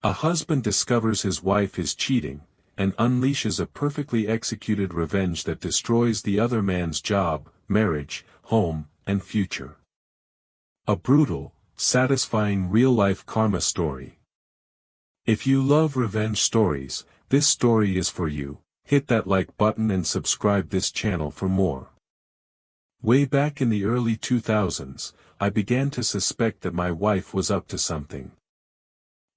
A husband discovers his wife is cheating, and unleashes a perfectly executed revenge that destroys the other man's job, marriage, home, and future. A brutal, satisfying real-life karma story. If you love revenge stories, this story is for you. Hit that like button and subscribe this channel for more. Way back in the early 2000s, I began to suspect that my wife was up to something.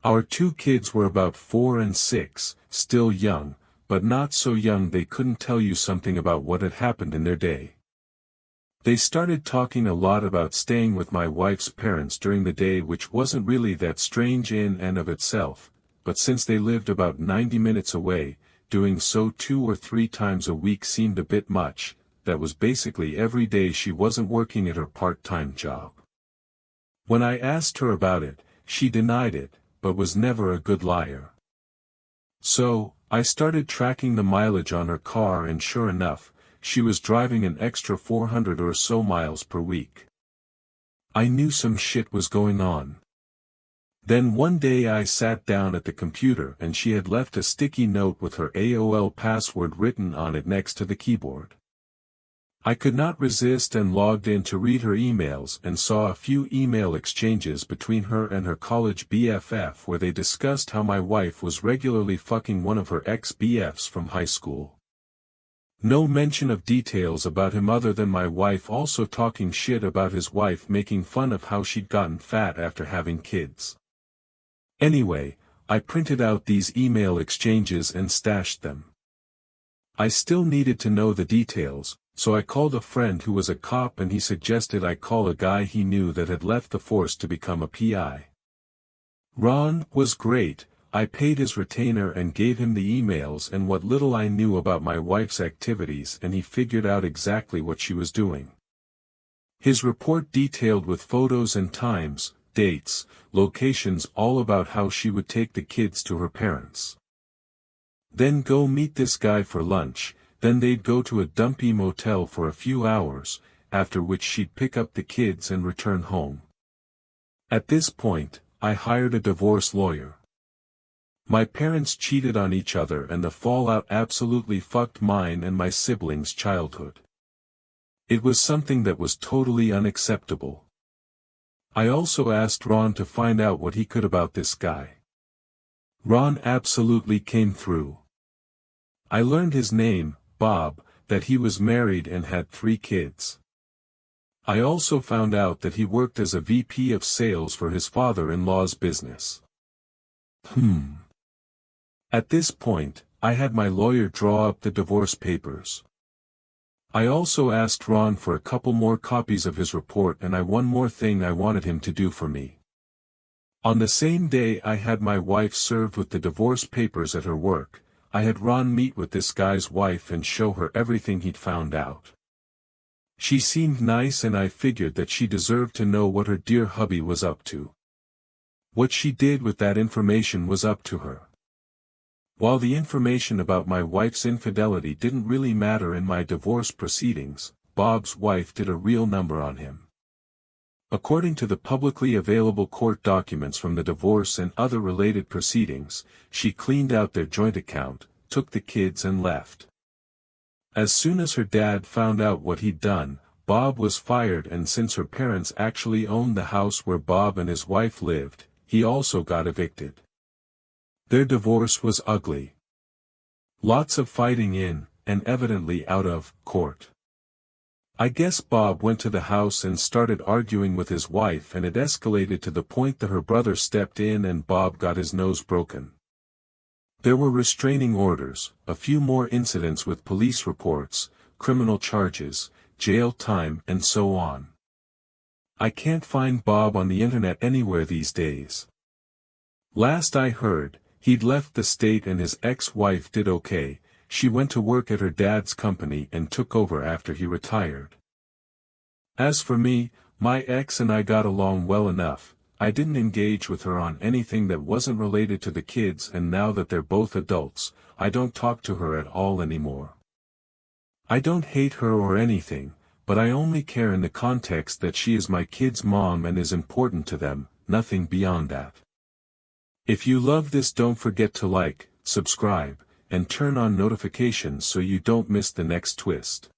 Our two kids were about 4 and 6, still young, but not so young they couldn't tell you something about what had happened in their day. They started talking a lot about staying with my wife's parents during the day, which wasn't really that strange in and of itself, but since they lived about 90 minutes away, doing so 2 or 3 times a week seemed a bit much. That was basically every day she wasn't working at her part-time job. When I asked her about it, she denied it, but was never a good liar. So, I started tracking the mileage on her car, and sure enough, she was driving an extra 400 or so miles per week. I knew some shit was going on. Then one day I sat down at the computer and she had left a sticky note with her AOL password written on it next to the keyboard. I could not resist and logged in to read her emails and saw a few email exchanges between her and her college BFF where they discussed how my wife was regularly fucking one of her ex-BFs from high school. No mention of details about him other than my wife also talking shit about his wife, making fun of how she'd gotten fat after having kids. Anyway, I printed out these email exchanges and stashed them. I still needed to know the details, so I called a friend who was a cop and he suggested I call a guy he knew that had left the force to become a PI. Ron was great. I paid his retainer and gave him the emails and what little I knew about my wife's activities, and he figured out exactly what she was doing. His report detailed with photos and times, dates, locations, all about how she would take the kids to her parents. Then go meet this guy for lunch, then they'd go to a dumpy motel for a few hours, after which she'd pick up the kids and return home. At this point, I hired a divorce lawyer. My parents cheated on each other and the fallout absolutely fucked mine and my siblings' childhood. It was something that was totally unacceptable. I also asked Ron to find out what he could about this guy. Ron absolutely came through. I learned his name, Bob, that he was married and had 3 kids. I also found out that he worked as a VP of sales for his father-in-law's business. At this point, I had my lawyer draw up the divorce papers. I also asked Ron for a couple more copies of his report, and one more thing I wanted him to do for me. On the same day I had my wife served with the divorce papers at her work, I had Ron meet with this guy's wife and show her everything he'd found out. She seemed nice and I figured that she deserved to know what her dear hubby was up to. What she did with that information was up to her. While the information about my wife's infidelity didn't really matter in my divorce proceedings, Bob's wife did a real number on him. According to the publicly available court documents from the divorce and other related proceedings, she cleaned out their joint account, took the kids and left. As soon as her dad found out what he'd done, Bob was fired, and since her parents actually owned the house where Bob and his wife lived, he also got evicted. Their divorce was ugly. Lots of fighting in, and evidently out of, court. I guess Bob went to the house and started arguing with his wife, and it escalated to the point that her brother stepped in and Bob got his nose broken. There were restraining orders, a few more incidents with police reports, criminal charges, jail time, and so on. I can't find Bob on the internet anywhere these days. Last I heard, he'd left the state and his ex-wife did okay. She went to work at her dad's company and took over after he retired. As for me, my ex and I got along well enough. I didn't engage with her on anything that wasn't related to the kids, and now that they're both adults, I don't talk to her at all anymore. I don't hate her or anything, but I only care in the context that she is my kids' mom and is important to them, nothing beyond that. If you love this, don't forget to like, subscribe, and turn on notifications so you don't miss the next twist.